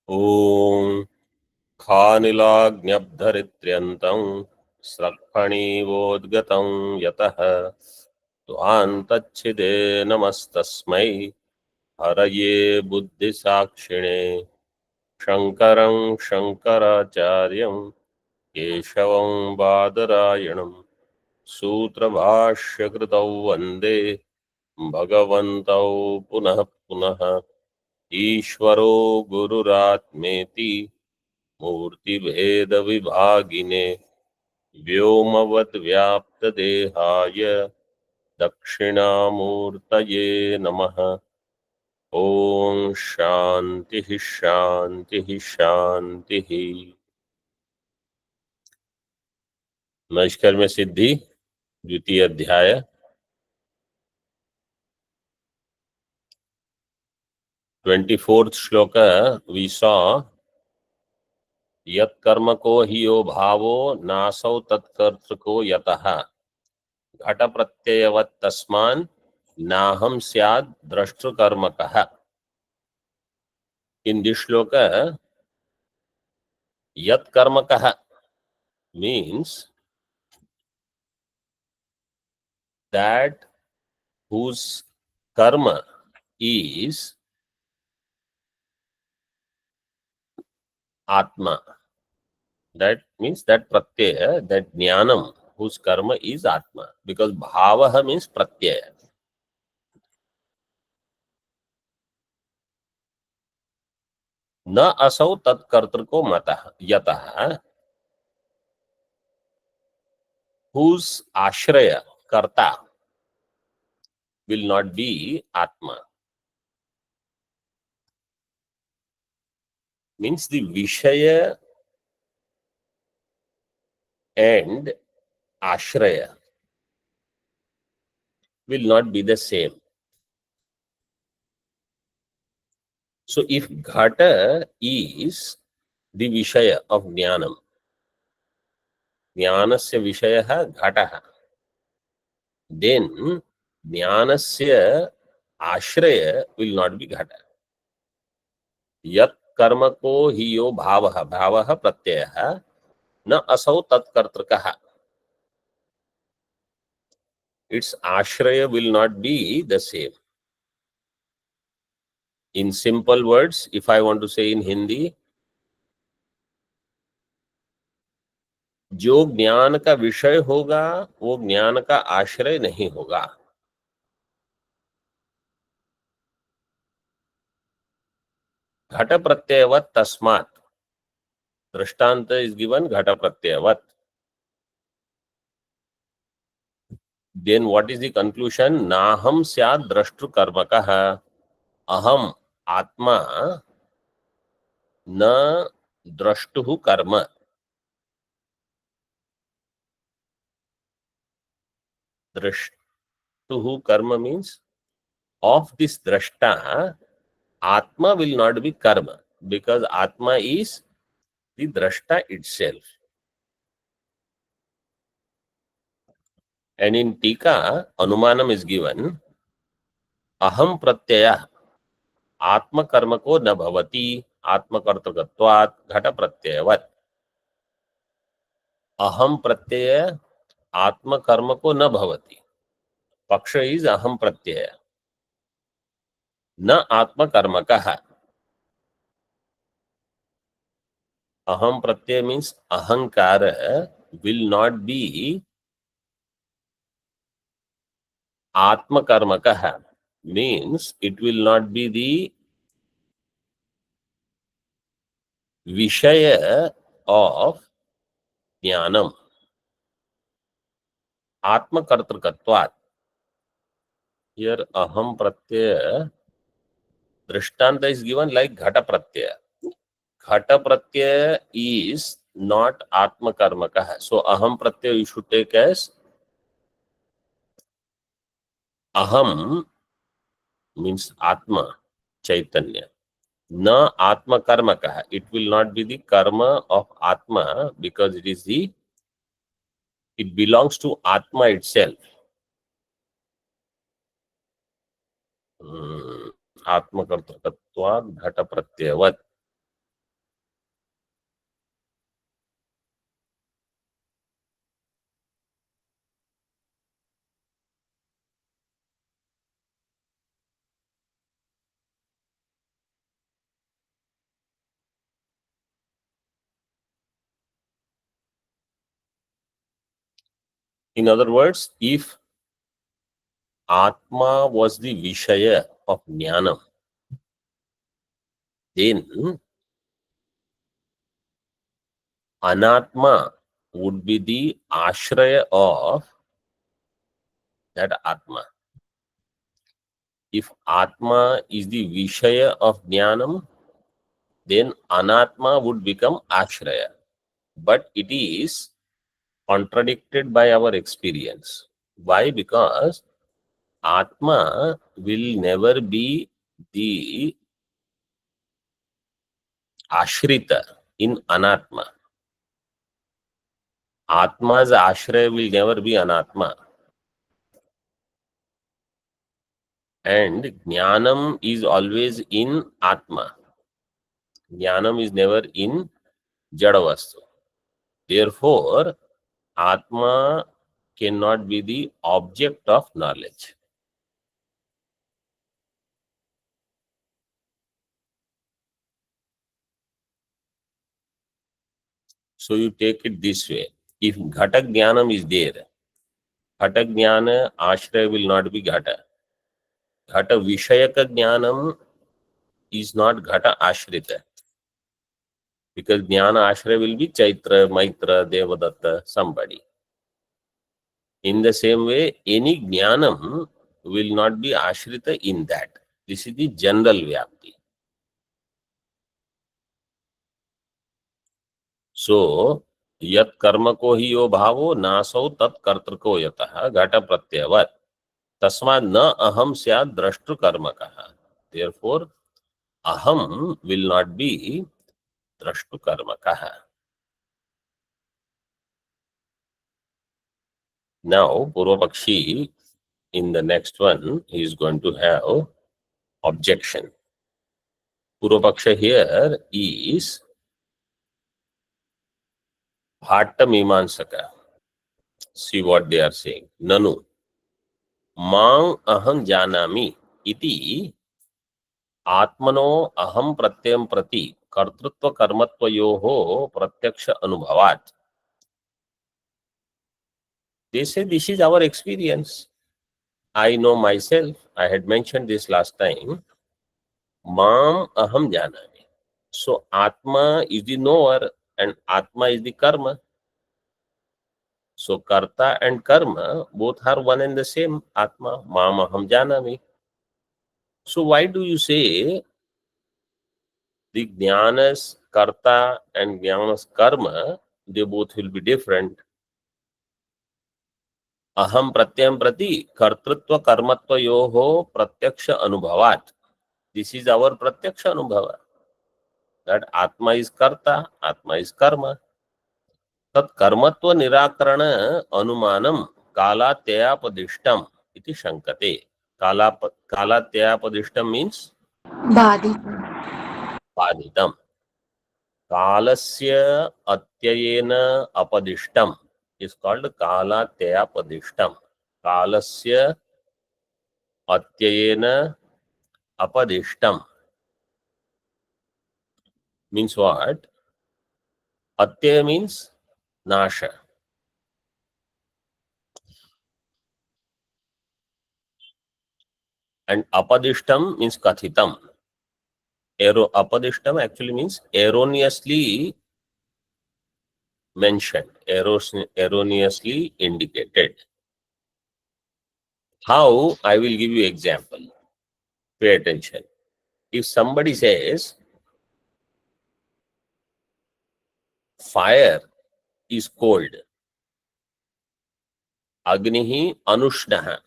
ॐ खानिलाग्न्यब्धरित्र्यन्तं स्रक्फणीवोद्गतं यतः त्वान्तच्छिदे नमस्तस्मै हरये बुद्धिसाक्षिणे शङ्करं शङ्कराचार्यं केशवं बादरायणं सूत्रभाष्यकृतौ वन्दे भगवन्तौ पुनः पुनः ईश्वरो गुरुरात्मेति मूर्तिभेदविभागिने व्योमवद्व्याप्तदेहाय दक्षिणामूर्तये नमः। ओम शांति शांति शांति। नमस्कार में सिद्धि द्वितीय अध्याय 24th श्लोक वी सॉ यत्कर्म को ही यो भावो नासौ तत्कर्तृ को यतः घट प्रत्ययवत् तस्मान् नाहं स्यात् द्रष्टृकर्मकः। In this shloka, yatkarmakah means that whose karma is atma. That means that pratyaya, that jnanam, whose karma is atma. Because bhavaha means pratyaya. न असौ तत्कर्तृ को मतः यतः whose ashraya karta will not be atma. Means the vishaya and ashraya will not be the same. So if ghata is the vishaya of jnanam, jnanasya vishayah ghatah, then jnanasya ashraya will not be ghata. Yat karma ko hi yo bhavah, bhavah pratyayah na asau tatkartrikah. Its ashraya will not be the same. In simple words, if I want to say in Hindi, जो ज्ञान का विषय होगा वो ज्ञान का आश्रय नहीं होगा. घट प्रत्ययवत तस्मात्. दृष्टांत is given घट प्रत्ययवत. Then what is the conclusion? नाहम स्यात् द्रष्टृ कर्मकः. अहम आत्मा न द्रष्टुः कर्म. द्रष्टुः कर्म means of this drashta, atma will not be karma because atma is the drashta itself. And in tika anumanam is given aham pratyaya आत्म कर्म को न भवति आत्मकर्तृकत्वात् घट प्रत्ययवत्. अहम प्रत्यय आत्म कर्म को न भवति. पक्ष इज अहम प्रत्यय न आत्म कर्मकः. अहम प्रत्यय मीन्स अहंकार will not be आत्म कर्मकः. Means it will not be the vishaya of jnanam. आत्म कर्तृकत्वात्. Here aham pratyaya drishtanta is given like ghata pratyaya. Ghata pratyaya is not atma karmakah. So aham pratyaya you should take as aham means atma chaitanya. Na atma karmakah. It will not be the karma of atma because it belongs to atma itself. आत्मकर्तृकत्वात् घट प्रत्ययवत्. In other words, if Atma was the Vishaya of Jnanam, then Anatma would be the Ashraya of that Atma. If Atma is the Vishaya of Jnanam, then Anatma would become Ashraya. But it is contradicted by our experience. Why? Because Atma will never be the Ashrita in Anatma. Atma's Ashraya will never be Anatma. And Jnanam is always in Atma. Jnanam is never in Jadavastu. Therefore, Atma cannot be the object of knowledge. So you take it this way. If Ghata Jnanam is there, Ghata Jnana Ashraya will not be Ghata. Ghata Vishayaka Jnanam is not Ghata Ashrita. Because Jnana Ashraya will be Chaitra, Maitra, Devadatta, somebody. In the same way, any Jnanam will not be Ashrita in that. This is the general Vyapti. So, यत कर्म को ही यो भावो नासौ तत्कर्तृ को यतः घट प्रत्ययवत् तस्मात् न अहम स्यात् द्रष्टृ कर्मकः. Therefore, aham will not be drashtu karmakah. Now, Purvapakshi, in the next one, he is going to have objection. Purvapaksha here is Bhatta Mimamsaka. See what they are saying. Nanu Mang aham janami iti atmano aham pratyam prati kartrutva karmatvayoho pratyaksha anubhavat. They say this is our experience. I know myself. I had mentioned this last time. Mam aham janami. So Atma is the knower and Atma is the karma. So karta and karma both are one and the same. Atma, mam aham janami. So why do you say the jnanas karta and jnanas karma, they both will be different? Aham pratyam prati kartrutva karmatva yoho pratyaksha anubhavat. This is our pratyaksha anubhava. That Atma is karta, Atma is karma. Tat karmatva nirakarana anumanam kalatyapadishtam iti shankate. Kalatyapadishtam means baditam. Kalasya atyayena apadishtam is called kalatyapadishtam. Kalasya atyayena apadishtam means what? Atyaya means nasha. And apadishtam means kathitam. Apadishtam actually means erroneously mentioned, erroneously indicated. How? I will give you example. Pay attention. If somebody says fire is cold, agnihi anushnaha,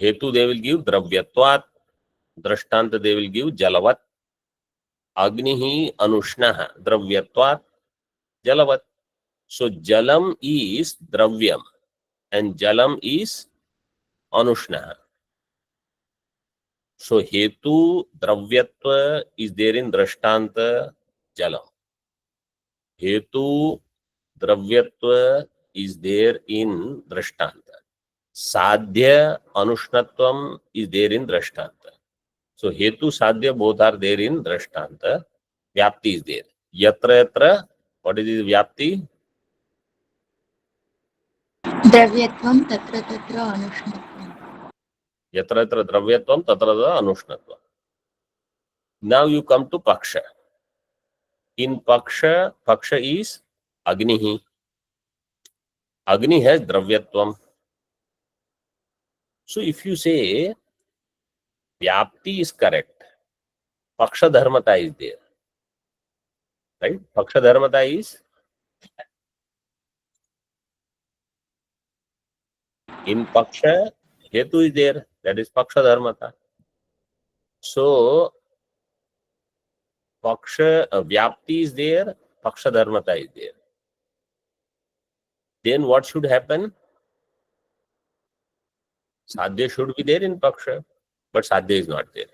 hetu they will give dravyatvat, drashtanta they will give jalavat. Agnihi anushnaha, dravyatvat, jalavat. So jalam is dravyam and jalam is anushnaha. So hetu dravyatva is there in drashtanta jalam. Hetu dravyatva is there in drashtanta. Sadhya anushnatvam is there in drashtanta. So hetu sadhya both are there in drashtanta. Vyapti is there. Yatra yatra, what is the vyapti? द्रव्यत्वं तत्र तत्र अनुष्णत्वम्. यत्र यत्र द्रव्यत्वं तत्र तत्र अनुष्णत्वम्. Now you come to paksha. In paksha, paksha is agni. Agni has dravyatvam. So if you say vyapti is correct, paksha dharmata is there, right? Paksha dharmata is in paksha, hetu is there, that is paksha dharmata. So paksha vyapti is there, paksha dharmata is there. Then what should happen? Sadhya should be there in paksha, but sadhya is not there.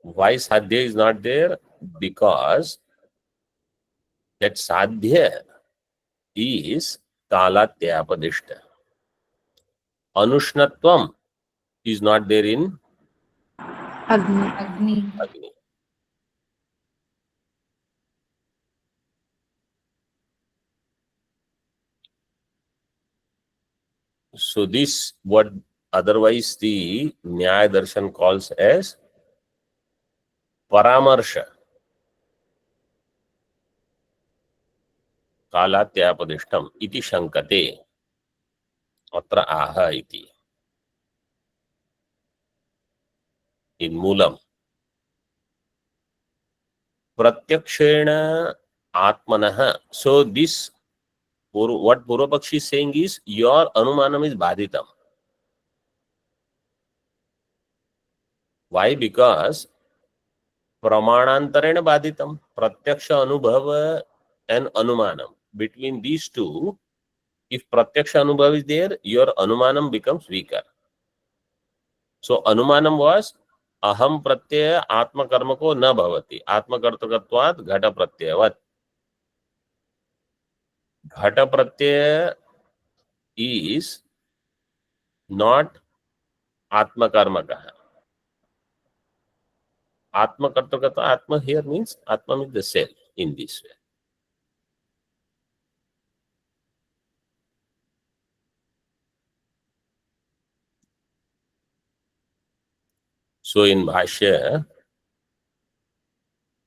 Why sadhya is not there? Because that sadhya is kalatyapadishta. Anushnatvam is not there in Agni. Agni. So this what otherwise the Nyaya Darshan calls as Paramarsha. Kalatyapadishtam iti shankate. Atra aha iti. In Moolam. Pratyakshena Atmanaha. So this, what Purvapakshi is saying is, your Anumanam is Baditam. Why? Because Pramanantarena Baditam. Pratyaksha Anubhava and Anumanam. Between these two, if Pratyaksha Anubhava is there, your Anumanam becomes weaker. So Anumanam was Aham Pratyaya Atma Karma ko na bhavati. Atma Kartakatvat Ghata Pratyayavat. Ghata Pratyaya is not Atma Karma kaha. Atma Kartakatva, Atma here means Atma means the self in this way. So in Bhashya,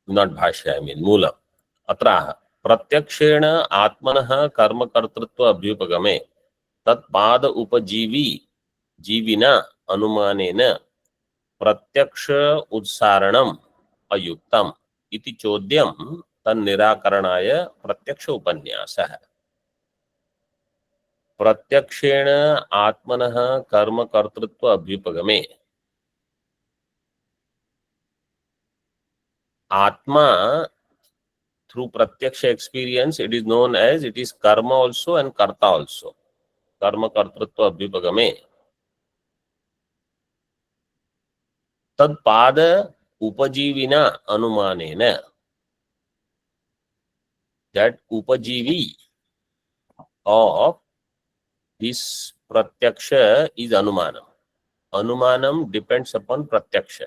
not Bhashya, I mean Moolam. Atra Pratyakshena Atmanah Karma Kartritva Abhyupagame Tat Pada Upajivi Jivina Anumanena Pratyaksh Udsaranam Ayuktam Iti Chodyam Tan Nirakaranaya Pratyaksha Upanyasah. Pratyakshena Atmanah Karma Kartritva Abhyupagame. Atma, through pratyaksha experience, it is known as it is karma also and karta also. Karma kartritva abhyupagame. Tad pada upajivina anumanena. That upajivi of this pratyaksha is anumanam. Anumanam depends upon pratyaksha.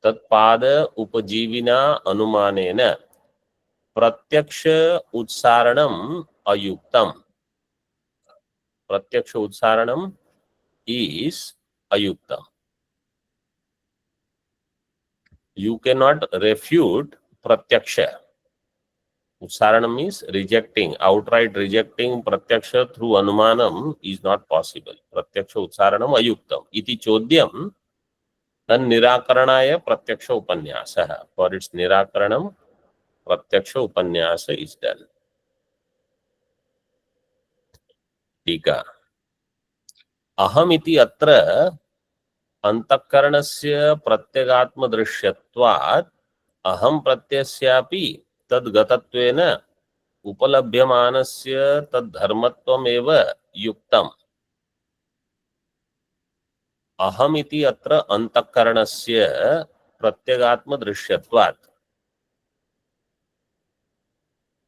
Tad pada upajivina anumanena. Pratyaksha utsaranam ayuktam. Pratyaksha utsaranam is ayuktam. You cannot refute pratyaksha. Utsaranam means rejecting, outright rejecting pratyaksha through anumanam is not possible. Pratyaksha utsaranam ayuktam. Iti chodyam tan nirakaranaya pratyaksha upanyasa. For its nirakaranam, pratyaksha upanyasa is done. Tika. Aham iti atra अंतःकरणस्य प्रत्यगात्मदृश्यत्वात् अहं प्रत्ययस्यापि तद्गतत्वेन उपलभ्यमानस्य तद्धर्मत्वमेव युक्तम्. अहम् इति अत्र अंतःकरणस्य प्रत्यगात्मदृश्यत्वात्.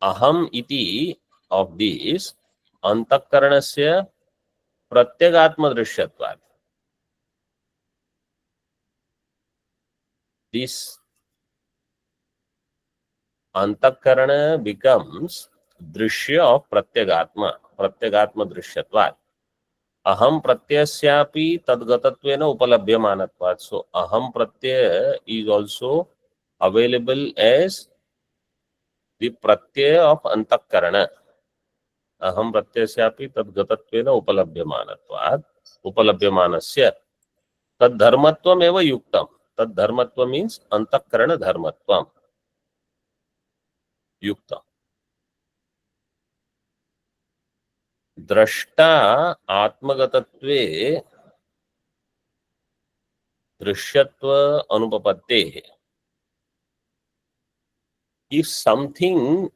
अहम् इति of this अंतःकरणस्य प्रत्यगात्मदृश्यत्वात्. This अंतःकरण becomes दृश्य of प्रत्यगात्म दृश्यत्वात् अहम प्रत्ययस्यापि तद्गतत्वेन उपलभ्यमानत्वात्. So aham pratyaya is also available as the pratyaya of antःकरण. अहम प्रत्ययस्यापि तद्गतत्वेन उपलभ्यमानत्वात् उपलभ्यमानस्य तद्धर्मत्वम् एव युक्तम्. तद्धर्मत्व मीन्स अंतःकरण धर्मत्वम् युक्तम्. द्रष्टा आत्मगतत्वे दृश्यत्व अनुपपत्तेः. If something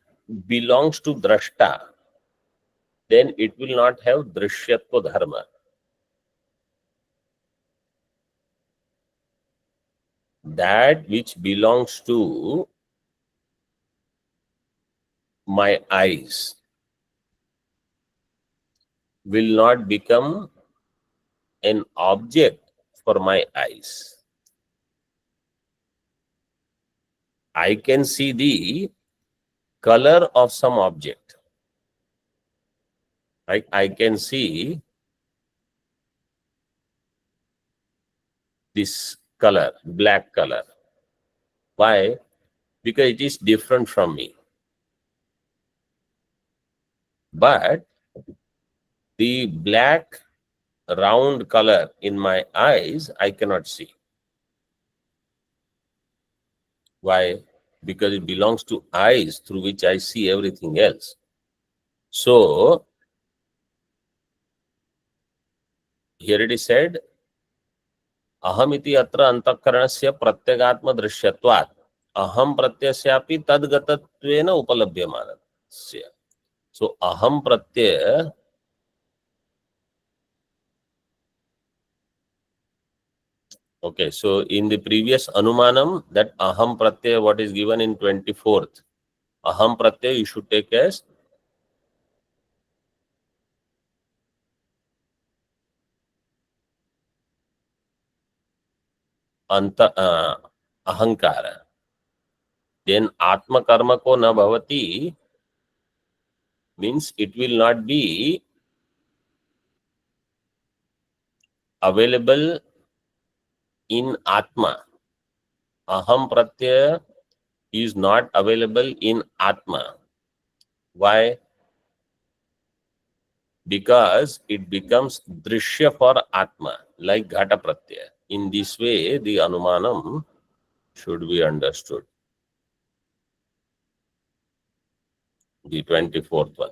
belongs to drashta, then it will not have drishyatva dharma. That which belongs to my eyes will not become an object for my eyes. I can see the color of some object. I can see this color, black color. Why? Because it is different from me. But the black round color in my eyes, I cannot see. Why? Because it belongs to eyes through which I see everything else. So, here it is said, aham iti atra antakaranasya pratyagaatma drishyatvat aham pratyasyapi tadgatatvena upalabhyamanasya. So, aham pratyaya okay, so in the previous anumanam, that aham pratyaya, what is given in 24th, aham pratyaya you should take as ahankara. Then atma karma ko na bhavati means it will not be available in atma. Aham pratyaya is not available in atma. Why? Because it becomes drishya for atma, like ghata pratyaya. In this way, the anumanam should be understood. The 24th one.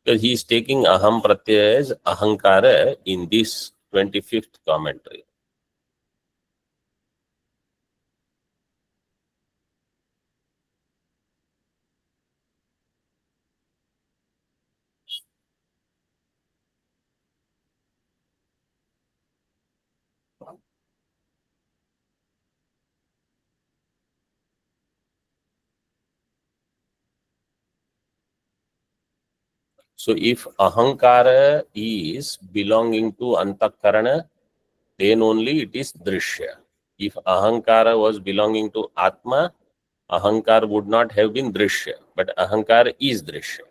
Because he is taking aham pratyaya as ahankara in this 25th commentary. So if ahankara is belonging to antakarana, then only it is drishya. If ahankara was belonging to atma, ahankara would not have been drishya, but ahankara is drishya.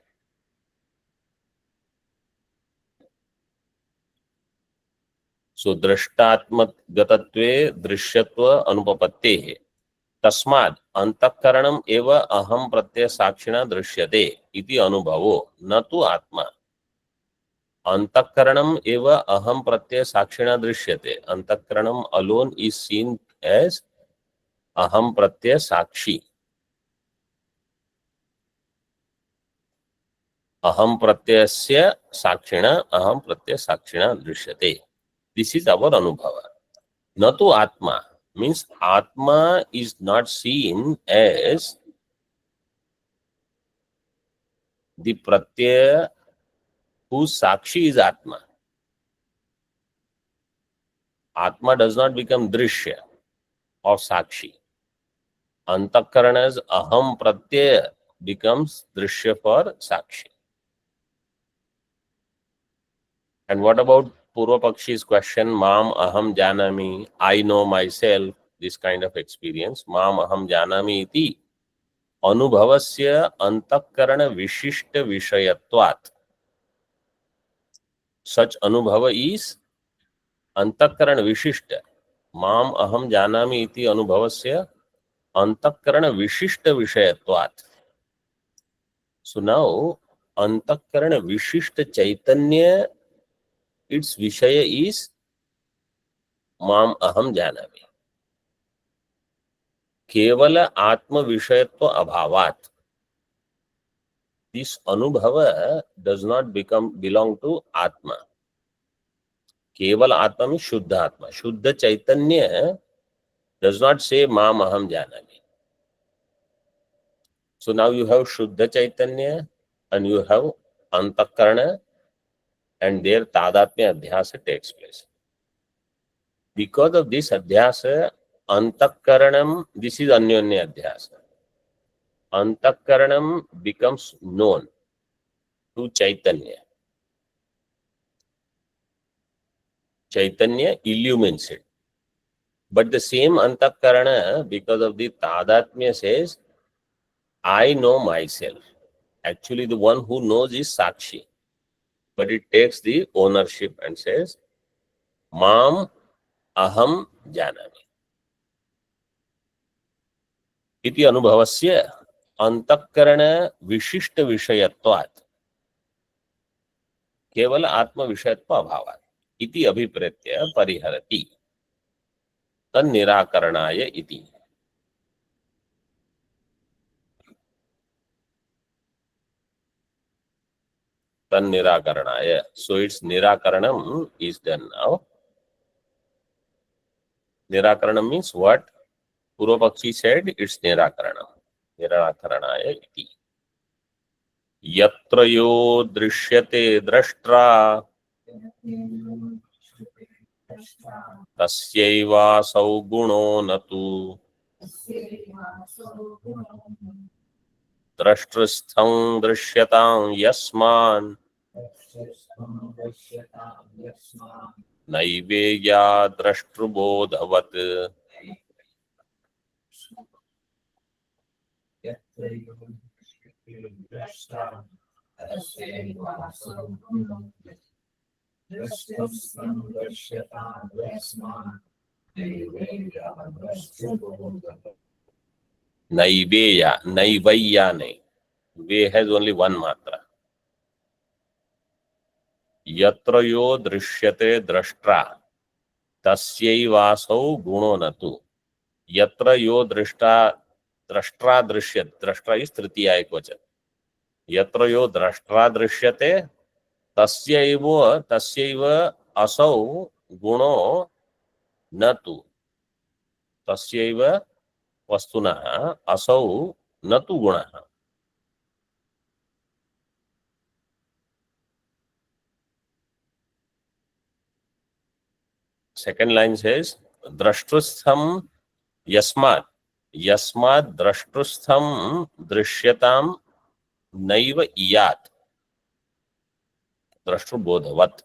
So drashtatma gatatve drishyatva anupapattehe. तस्माद् अंतःकरणम एव अहम प्रत्यय साक्षिणा दृश्यते इति अनुभवो न तु आत्मा. अंतःकरणम एव अहम प्रत्यय साक्षिणा दृश्यते. अंतःकरणम alone is seen as अहम प्रत्यय साक्षी. अहम प्रत्ययस्य साक्षिणा अहम प्रत्यय साक्षिणा दृश्यते. This is our अनुभव. न तु आत्मा means atma is not seen as the pratyaya whose sakshi is atma. Atma does not become drishya of sakshi. Antakarana's aham pratyaya becomes drishya for sakshi. And what about Purva Pakshi's question, Mam aham janami, I know myself, this kind of experience, Mam aham janami iti, अनुभवस्य अंतःकरण विशिष्ट विषयत्वात्. Such अनुभव is अंतःकरण विशिष्ट. माम अहम जानामि इति अनुभवस्य अंतःकरण विशिष्ट विषयत्वात्. So now अंतःकरण विशिष्ट चैतन्य, its विषय is माम अहम जानामि. केवल आत्म विषयत्व अभावात् this अनुभव does not belong to आत्मा. केवल आत्मा में शुद्ध आत्मा, शुद्ध चैतन्य does not say माम अहम जानामि. So now you have Shuddha Chaitanya and you have Antakarana, and there Tadatmya Adhyasa takes place. Because of this Adhyasa, Antakaranam, this is Anyonya Adhyasa. Antakaranam becomes known to Chaitanya. Chaitanya illumines it. But the same Antakarana, because of the Tadatmya, says, I know myself. Actually, the one who knows is Sakshi. But it takes the ownership and says, Mam aham janami. इति अनुभवस्य अंतःकरण विशिष्ट विषयत्वात् केवल आत्म विषयत्व अभावात् इति अभिप्रेत्य परिहरति तन्निराकरणाय इति. तन्निराकरणाय. So its nirakaranam is done now. Nirakaranam means what Purvapakshi said, it's nirakaranam. Nirakaranaya iti. Yatra yo drishyate drashtra tasyaivaasau guno natu drashtrastham drishyataಂ yasman नैवेया द्रष्टृबोधवत्. Naiveya, naivaya nahi. Ve has only one matra. Yatra yo drishyate drashtra tasyaivaasau guno natu. Yatra yo drashtra drishyate. Drashtra is tritiya ekvachan. Yatra yo drashtra drishyate tasyaiva asau guno natu. Tasyaiva vastunah asau natu gunah. Second line says drashtrustham yasmat. Yasmat drashtrustham drishyatam naiva iyat. Drashtrubodhavat.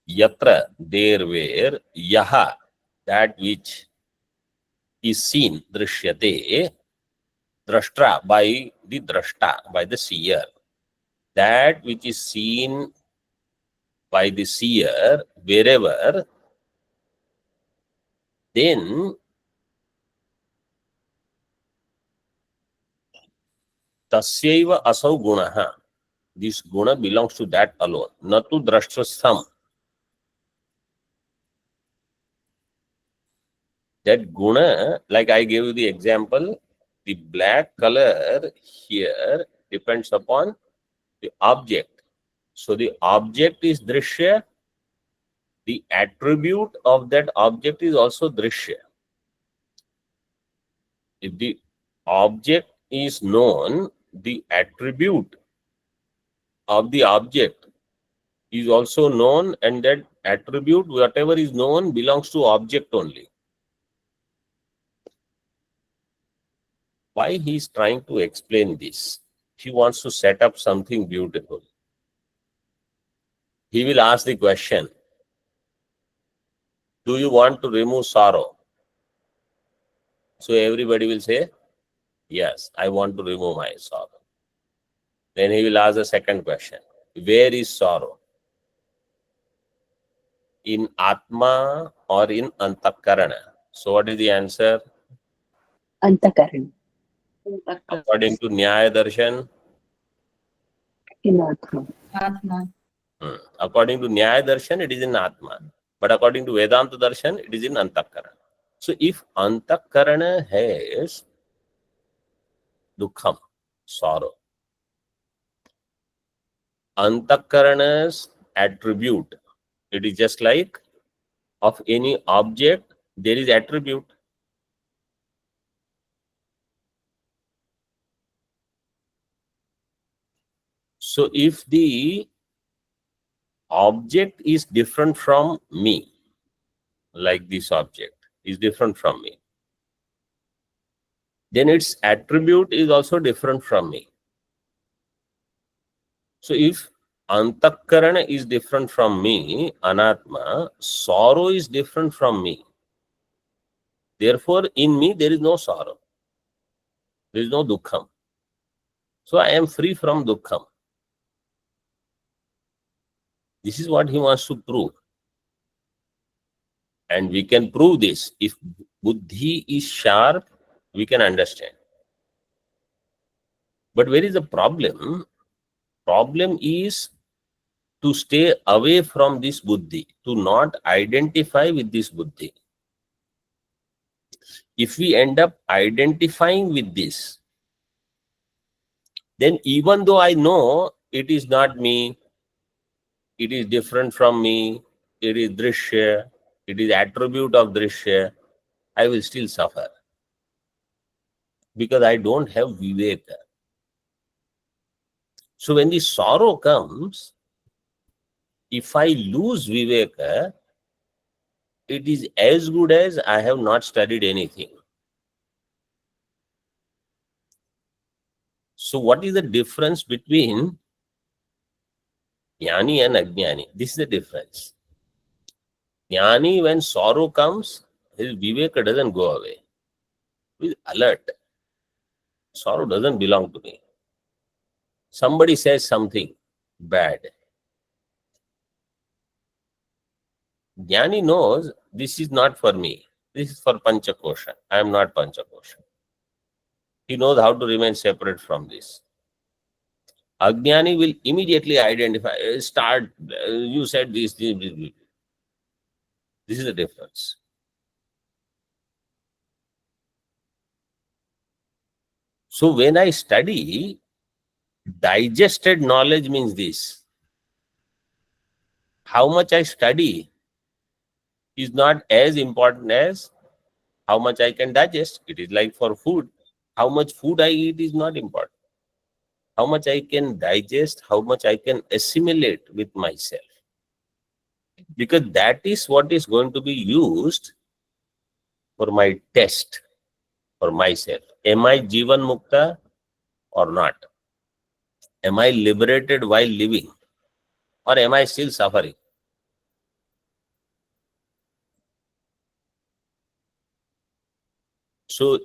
Yatra, there where, yaha, that which is seen, drishyate, drashtra, by the drashta, by the seer. That which is seen by the seer, wherever, then tasyaiva asau gunaha. This guna belongs to that alone, not to drashtrastham. That guna, like I gave you the example, the black color here depends upon the object. So the object is drishya, the attribute of that object is also drishya. If the object is known, the attribute of the object is also known, and that attribute, whatever is known, belongs to object only. Why he is trying to explain this? He wants to set up something beautiful. He will ask the question, Do you want to remove sorrow? So everybody will say, yes, I want to remove my sorrow. Then he will ask the second question. Where is sorrow? In Atma or in Antakarana? So what is the answer? Antakaran. According to Nyaya Darshan? In Atma. Atma. According to Nyaya Darshan, it is in Atma. But according to Vedanta Darshan, it is in Antakarana. So if Antakarana has Dukkham, sorrow, Antakarana's attribute, it is just like of any object, there is attribute. So if the object is different from me, like this object is different from me, then its attribute is also different from me. So if Antakarana is different from me, Anatma, sorrow is different from me. Therefore, in me there is no sorrow. There is no dukkham. So I am free from dukkham. This is what he wants to prove. And we can prove this. If buddhi is sharp, we can understand. But where is the problem? Problem is to stay away from this buddhi, to not identify with this buddhi. If we end up identifying with this, then even though I know it is not me, it is different from me, it is drishya, it is attribute of drishya, I will still suffer. Because I don't have viveka. So when the sorrow comes, if I lose viveka, it is as good as I have not studied anything. So what is the difference between Jnani and Ajnani? This is the difference. Jnani, when sorrow comes, his viveka doesn't go away. He is alert. Sorrow doesn't belong to me. Somebody says something bad. Jnani knows this is not for me. This is for Panchakosha. I am not Panchakosha. He knows how to remain separate from this. Ajnani will immediately identify, you said this. This is the difference. So when I study, digested knowledge means this. How much I study is not as important as how much I can digest. It is like for food. How much food I eat is not important. How much I can digest, how much I can assimilate with myself. Because that is what is going to be used for my test for myself. Am I Jivan Mukta or not? Am I liberated while living? Or am I still suffering? So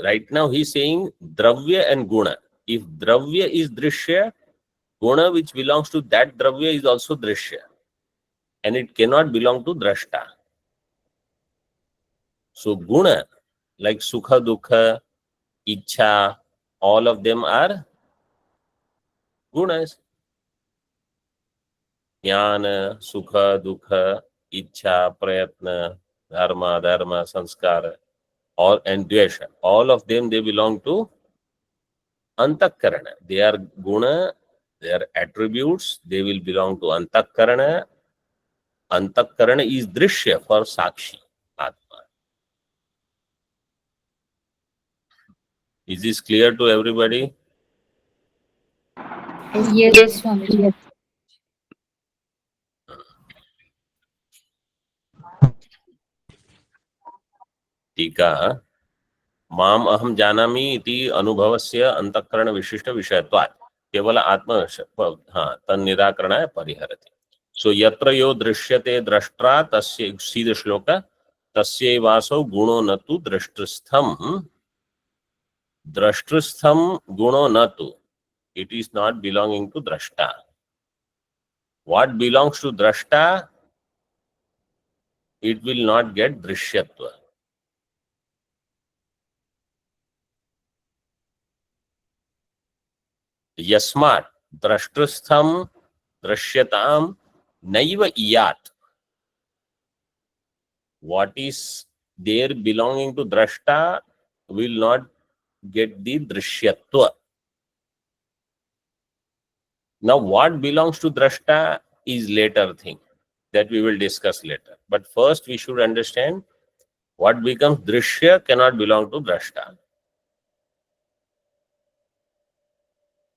right now he's saying Dravya and Guna. If Dravya is Drishya, Guna which belongs to that Dravya is also Drishya. And it cannot belong to Drashta. So Guna, like Sukha, Dukha, Ichha, all of them are Gunas. Jnana, Sukha, Dukha, Ichha, Prayatna, Dharma, Sanskara, and Dvesha. All of them, they belong to Antakarana. They are Guna, they are attributes, they will belong to Antakarana. Antakarana is Drishya for Sakshi, Atma. Is this clear to everybody? Yes, Swamiji. टीका माम अहम जानामि इति अनुभवस्य अंतःकरण विशिष्ट विषयत्वात् केवल आत्म तन्निराकरणाय परिहरति. So yatra yo drishyate drashtra tasya, see the shloka, tasya vaso guno natu drashtrastham. Drashtrastham guno natu. It is not belonging to drashta. What belongs to drashta, it will not get drishyatva. Yasmat drashtrastham drashyatam naiva iyat. What is there belonging to drashta will not get the drishyatva. Now what belongs to drashta is later thing that we will discuss later. But first we should understand what becomes drishya cannot belong to drashta.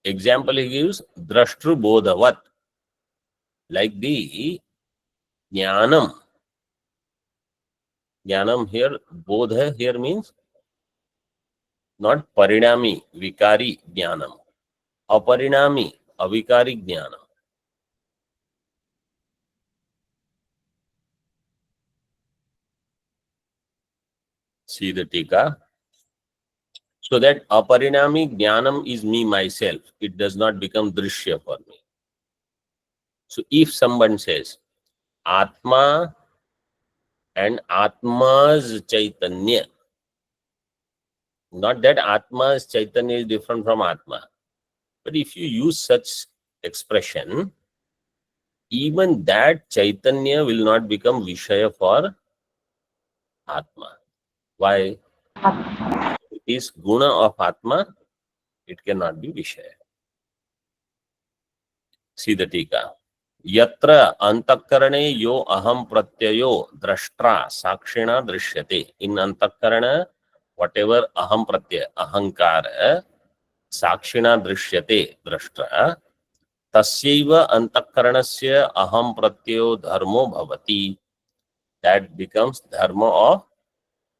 Example he gives, drashtru bodhavat, like the jnanam. Jnanam here, bodha here means not parinami, vikari jnanam. Aparinami, avikari jnanam. See the tika. So that aparinami jnanam is me myself. It does not become drishya for me. So if someone says Atma and Atma's Chaitanya, not that Atma's Chaitanya is different from Atma, but if you use such expression, even that Chaitanya will not become Vishaya for Atma. Why? It is guna of Atma, it cannot be Vishaya. See the tika. Yatra antakarane yo aham pratyayo drashtra sakshina drishyate. In antakarana, whatever aham pratyaya, ahankara, sakshina drishyate drashtra, tasyaiva antakaranasya aham pratyayo dharmo bhavati. That becomes dharma of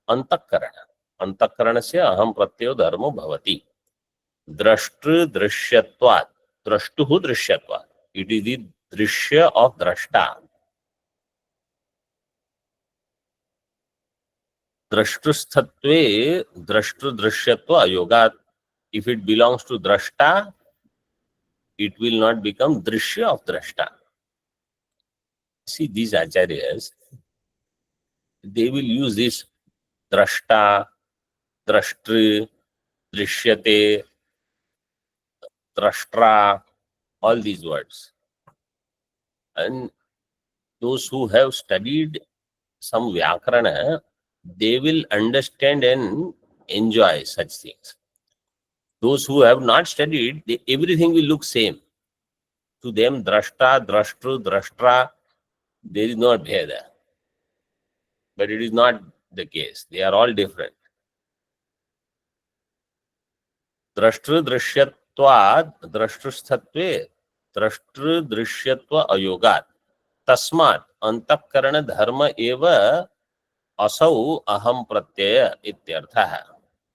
antakarana. Antakaranasya aham pratyayo dharmo bhavati. Drashtru drishyatvat. Drashtuhu drishyatvat. It is the drishya of drashta. Drashtusthatve drashtru drishyatva ayogat. If it belongs to drashta, it will not become drishya of drashta. See, these acharyas, they will use this drashta, drashtri, drishyate, drashtra, all these words. And those who have studied some Vyakarana, they will understand and enjoy such things. Those who have not studied, everything will look same. To them, drashta, drashtru, drashtra, there is no bheda. But it is not the case. They are all different. Drashtru drishyatvad, drashtrustatve, drashtru drishyatva ayogat. Tasmat antakarana dharma eva asau aham pratyaya ityartha.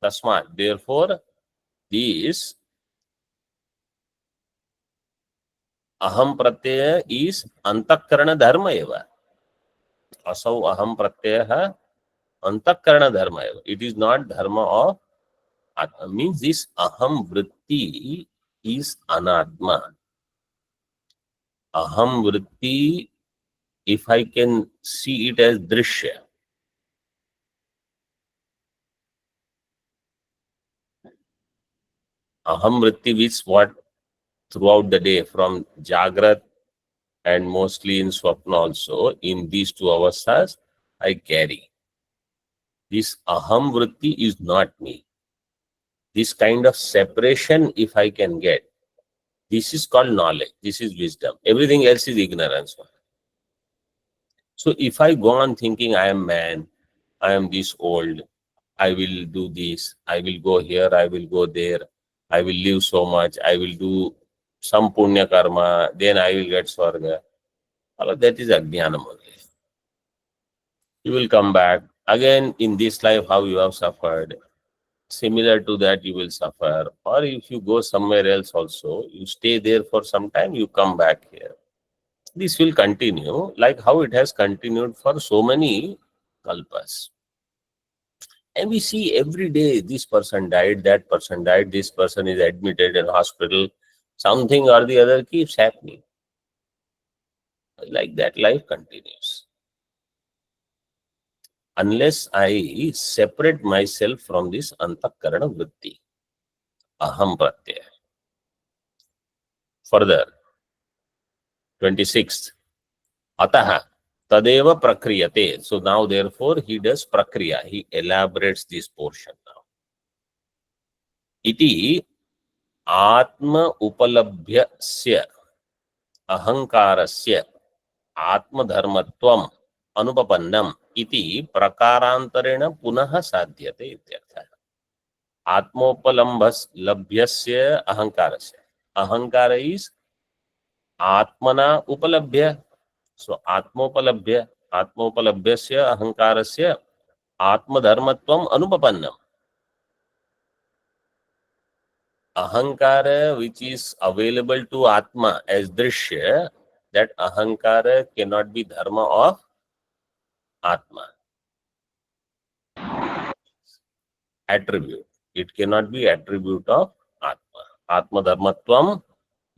Tasmat, therefore, this aham pratyaya is antakarana dharma eva. Asau aham pratyaya antakarana dharma eva. It is not dharma of Atma. Means this aham vritti is anatma. Aham vritti, if I can see it as drishya, aham vritti is what throughout the day from Jagrat and mostly in Swapna also, in these two avasthas, I carry. This aham vritti is not me. This kind of separation, if I can get, this is called knowledge. This is wisdom. Everything else is ignorance. So if I go on thinking I am man, I am this old, I will do this, I will go here, I will go there, I will live so much, I will do some punya karma, then I will get swarga. All of that is ajnanam only. You will come back. Again, in this life, how you have suffered, similar to that you will suffer. Or if you go somewhere else also, you stay there for some time, you come back here. this will continue like how it has continued for so many kalpas. And we see every day this person died, that person died, this person is admitted in hospital, something or the other keeps happening. Like that, life continues. Unless I separate myself from this antakarana vritti, aham pratyaya. Further, 26th, ataha tadeva prakriyate. So now therefore he does prakriya, he elaborates this portion now. Iti atma upalabhyasya ahankarasya आत्मधर्मत्वम अनुपपन्नम इति प्रकारांतरेण पुनः साध्यते इत्यर्थः. आत्मोपलम्भस्य अहंकारस्य, अहंकार is आत्मना उपलभ्य, सो आत्मोपलभ्यस्य अहंकारस्य आत्मधर्मत्वम अनुपपन्नम. Ahankara which is available to Atma as drishya, that ahankara cannot be dharma of Atma. Attribute. It cannot be attribute of Atma. Atma dharmatvam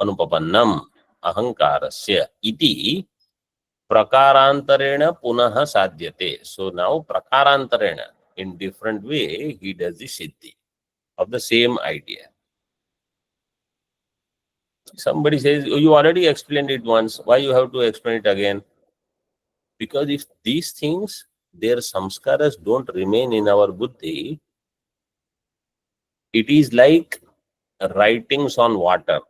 anupapannam ahankarasya iti prakarantarena punah sadhyate. So now prakarantarena, in different way, he does the siddhi of the same idea. Somebody says, oh, you already explained it once, why you have to explain it again? Because if these things, their samskaras don't remain in our buddhi, it is like writings on water.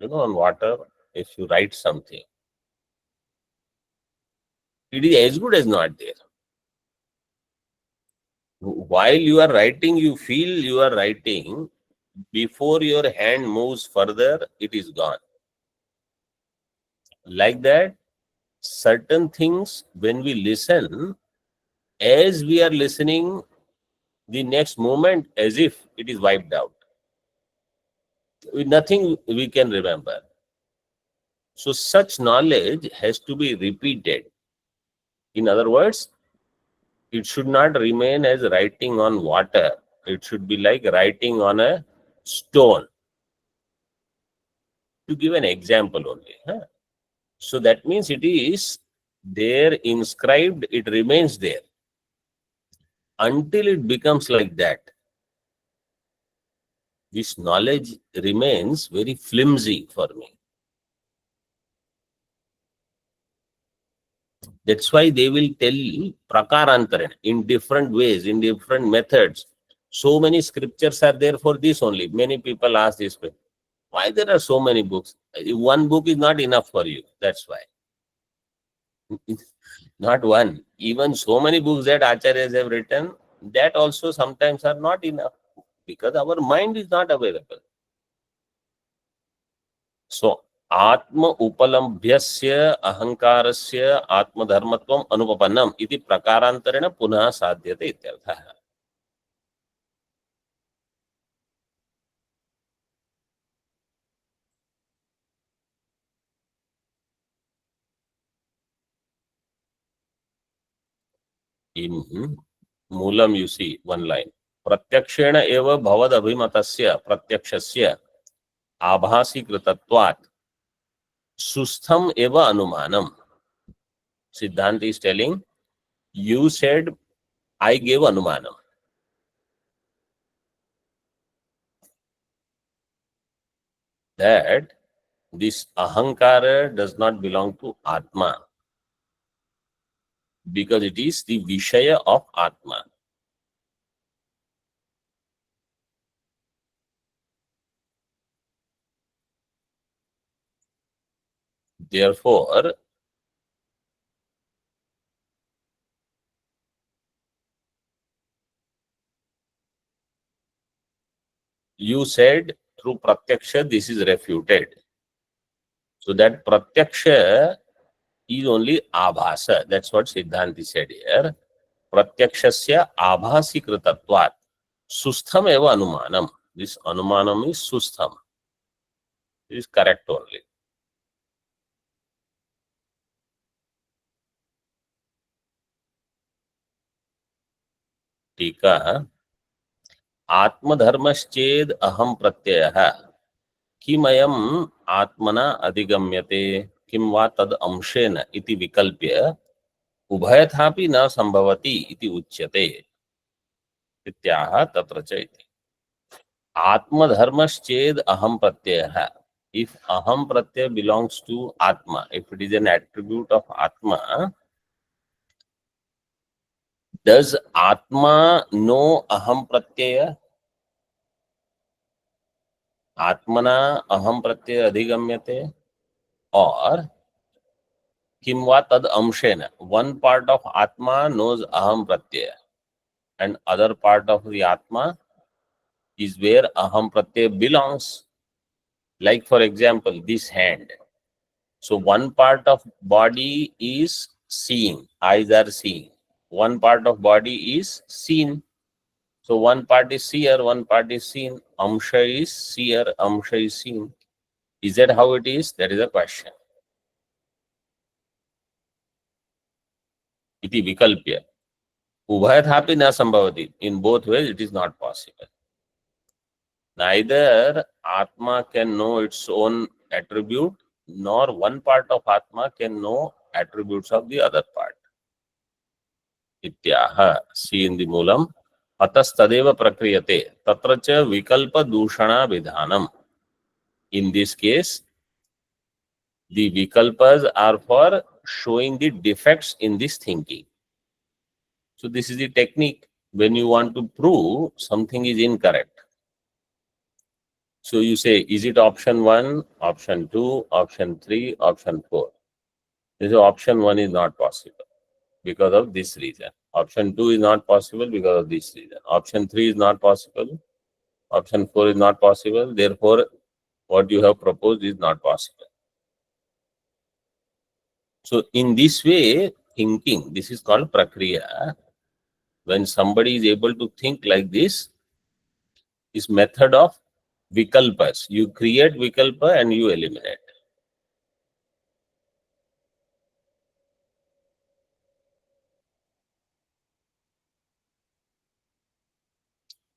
You know, on water, if you write something, it is as good as not there. While you are writing, you feel you are writing. Before your hand moves further, it is gone. Like that, certain things, when we listen, as we are listening, the next moment, as if it is wiped out. With nothing we can remember. So such knowledge has to be repeated. In other words, it should not remain as writing on water. It should be like writing on a stone. To give an example only. So that means it is there inscribed, it remains there. Until it becomes like that, this knowledge remains very flimsy for me. That's why they will tell prakarantarana in different ways, in different methods. So many scriptures are there for this only. Many people ask this question, why there are so many books? One book is not enough for you. That's why. Not one. Even so many books that acharyas have written, that also sometimes are not enough because our mind is not available. So, Atma upalambhyasya ahankarasya atma dharmatvam anupapannam iti prakarantarena punah sadhyate ityarthah. In Moolam you see one line. Pratyakshena eva bhavad abhimatasya pratyakshasya abhasi kritatvat sustham eva anumanam. Siddhanta is telling, you said I gave anumanam. That this ahankara does not belong to Atma, because it is the Vishaya of Atma. Therefore, you said through Pratyaksha this is refuted. So that Pratyaksha is only Abhasa. That's what Siddhanti said here. Pratyakshasya Abhasi Kritatvat Sustham eva Anumanam. This Anumanam is Sustham. It is correct only. टीका आत्मधर्मश्चेद अहम प्रत्ययः किमयम् आत्मना अधिगम्यते किं वा तद अंशेन इति विकल्प्य उभयथापि न संभवति इति उच्यते इत्याह तत्र च इति। आत्मधर्मश्चेद अहम प्रत्ययः, if aham pratyaya belongs to atma, if it is an attribute of atma, does atma know aham pratyaya? Atmana aham pratyaya adhigamyate, or kim va tad amshena, one part of atma knows aham pratyaya and other part of the atma is where aham pratyaya belongs. Like for example, this hand. So one part of body is seeing, eyes are seeing. One part of body is seen. So one part is seer, one part is seen. Amsha is seer, amsha is seen. Is that how it is? That is a question. Iti vikalpya. Ubhayathapi na sambhavati. In both ways, it is not possible. Neither Atma can know its own attribute, nor one part of Atma can know attributes of the other part. Ityaha. See in the Moolam. Atastadeva prakriyate. Tatra cha vikalpa dushana vidhanam. In this case, the vikalpas are for showing the defects in this thinking. So this is the technique when you want to prove something is incorrect. So you say, is it option 1, option 2, option 3, option 4? This option 1 is not possible because of this reason. Option 2 is not possible because of this reason. Option 3 is not possible. Option 4 is not possible. Therefore, what you have proposed is not possible. So in this way, thinking, this is called prakriya. When somebody is able to think like this method of vikalpas. You create vikalpa and you eliminate.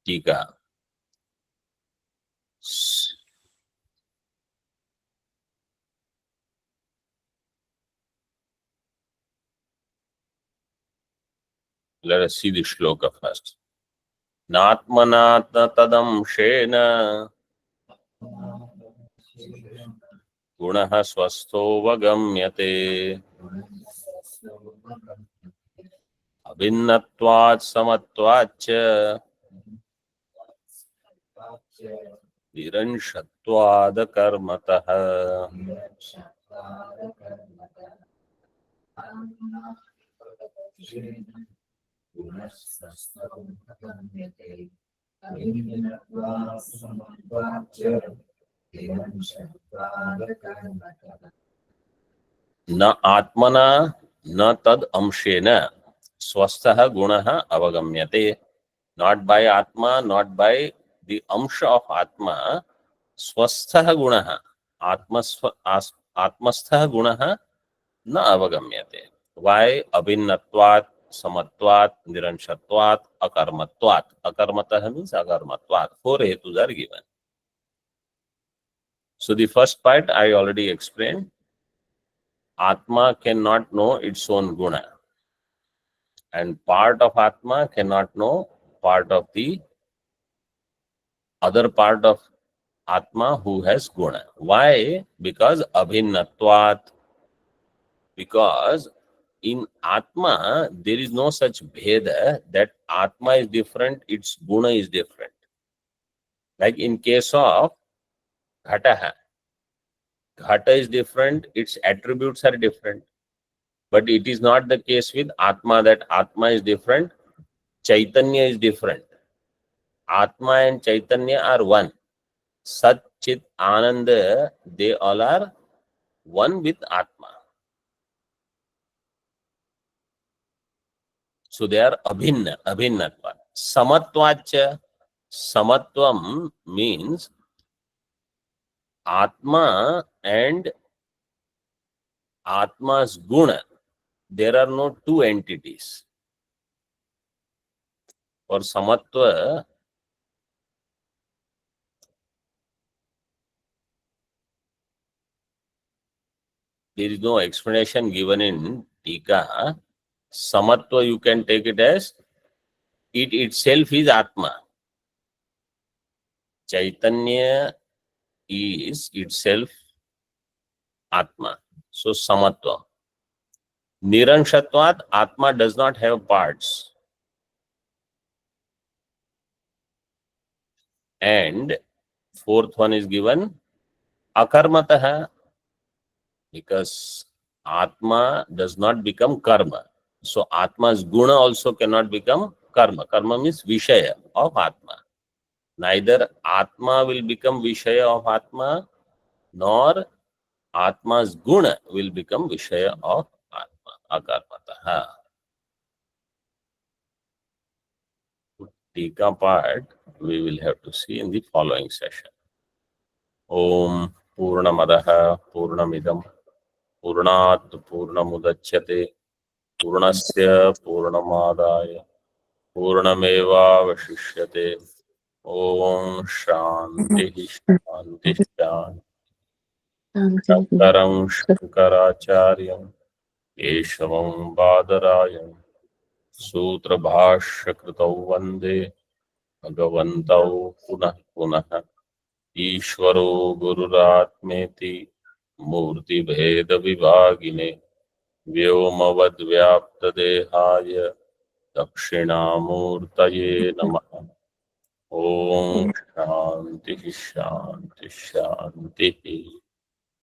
Tika. Let us see the shloka first. Natmanatna tadamshena gunaha swastho vagamyate abhinnatvat samatvacha निरंशत्वाद कर्मतः न आत्मना न तद अंशेन स्वस्थः गुणः अवगम्यते. Not by atma, not by the amsha of atma, swasthah gunaha, atmasthah gunaha na avagamyate. Why? Abhinnatvat, samatvat, niranshatvat, akarmatvat. Akarmatah means akarmatvat. 4 hetus are given. So the first part I already explained. Atma cannot know its own guna. And part of Atma cannot know part of the other part of Atma who has guna. Why? Because abhinnatvat. Because in Atma there is no such bheda that Atma is different, its guna is different. Like in case of Ghataha. Ghata is different, its attributes are different. But it is not the case with Atma that Atma is different, Chaitanya is different. Atma and Chaitanya are one. Sat, Chit, Ananda, they all are one with Atma. So they are abhinna, abhinnatva. Samatvacha, samatvam means Atma and Atma's guna. There are no two entities. और समत्व there is no explanation given in Tika. Samatva, you can take it as it itself is Atma. Chaitanya is itself Atma. So Samatva. Niranshatvat, Atma does not have parts. And fourth one is given Akarmatah, because Atma does not become karma. So Atma's guna also cannot become karma. Karma means Vishaya of Atma. Neither Atma will become Vishaya of Atma, nor Atma's guna will become Vishaya of Atma. Akarmataha. Tika part we will have to see in the following session. Om Purnamadaha Purnamidam Purnat Purnamudachyate Purnasya Purnamadaya Purnamevavashishyate. Om Shanti Shanti Shanti. Shankaram Shankaracharyam Keshavam Badarayam Sutra Bhashya Kritau Vande Bhagavantau Punah Punah Ishvaro Gururatmeti Murti Bheda Vivagine Vyomavad Vyapta Dehaya Dakshinamurtaye Namaha. Om Shanti Shanti Shanti.